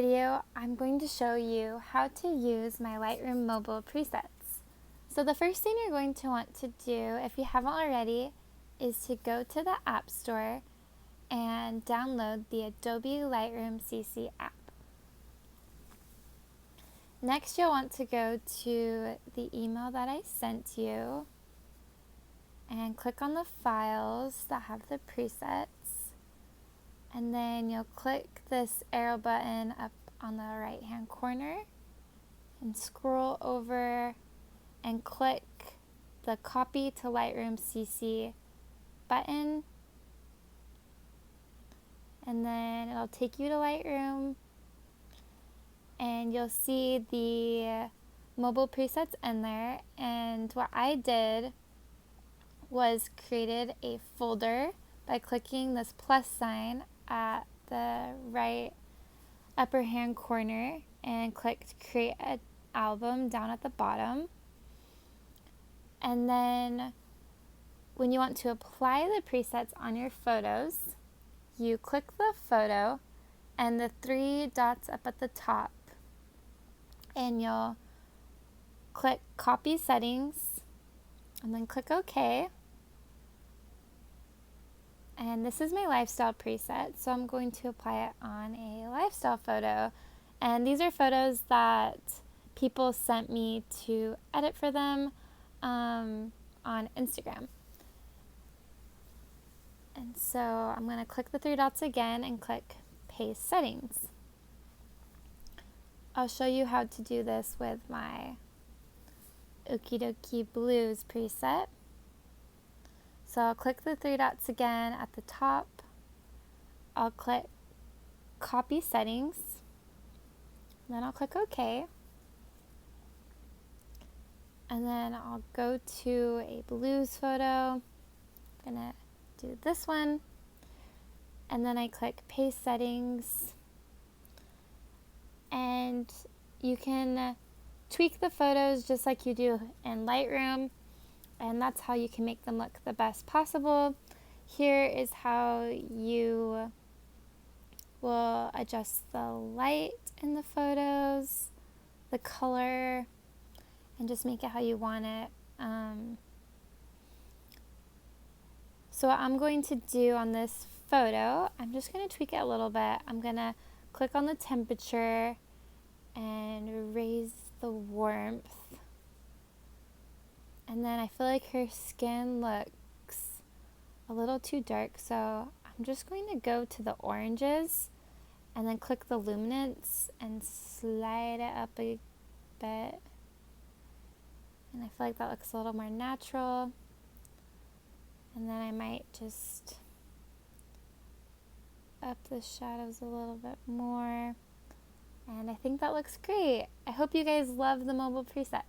video, I'm going to show you how to use my Lightroom mobile presets. So the first thing you're going to want to do, if you haven't already, is to go to the App Store and download the Adobe Lightroom CC app. Next, you'll want to go to the email that I sent you and click on the files that have the presets. And then you'll click this arrow button up on the right hand corner and scroll over and click the Copy to Lightroom CC button. And then it'll take you to Lightroom and you'll see the mobile presets in there. And what I did was created a folder by clicking this plus sign at the right upper hand corner and clicked create an album down at the bottom. And then when you want to apply the presets on your photos, you click the photo and the three dots up at the top, and you'll click copy settings and then click OK. And this is my lifestyle preset, so I'm going to apply it on a lifestyle photo. And these are photos that people sent me to edit for them on Instagram. And so I'm going to click the three dots again and click paste settings. I'll show you how to do this with my Okie Dokie Blues preset. So I'll click the three dots again at the top. I'll click copy settings. Then I'll click OK. And then I'll go to a blues photo. I'm gonna do this one. And then I click paste settings. And you can tweak the photos just like you do in Lightroom. And that's how you can make them look the best possible. Here is how you will adjust the light in the photos, the color, and just make it how you want it. So what I'm going to do on this photo, I'm just going to tweak it a little bit. I'm going to click on the temperature and raise the warmth. And then I feel like her skin looks a little too dark, so I'm just going to go to the oranges and then click the luminance and slide it up a bit. And I feel like that looks a little more natural. And then I might just up the shadows a little bit more. And I think that looks great. I hope you guys love the mobile preset.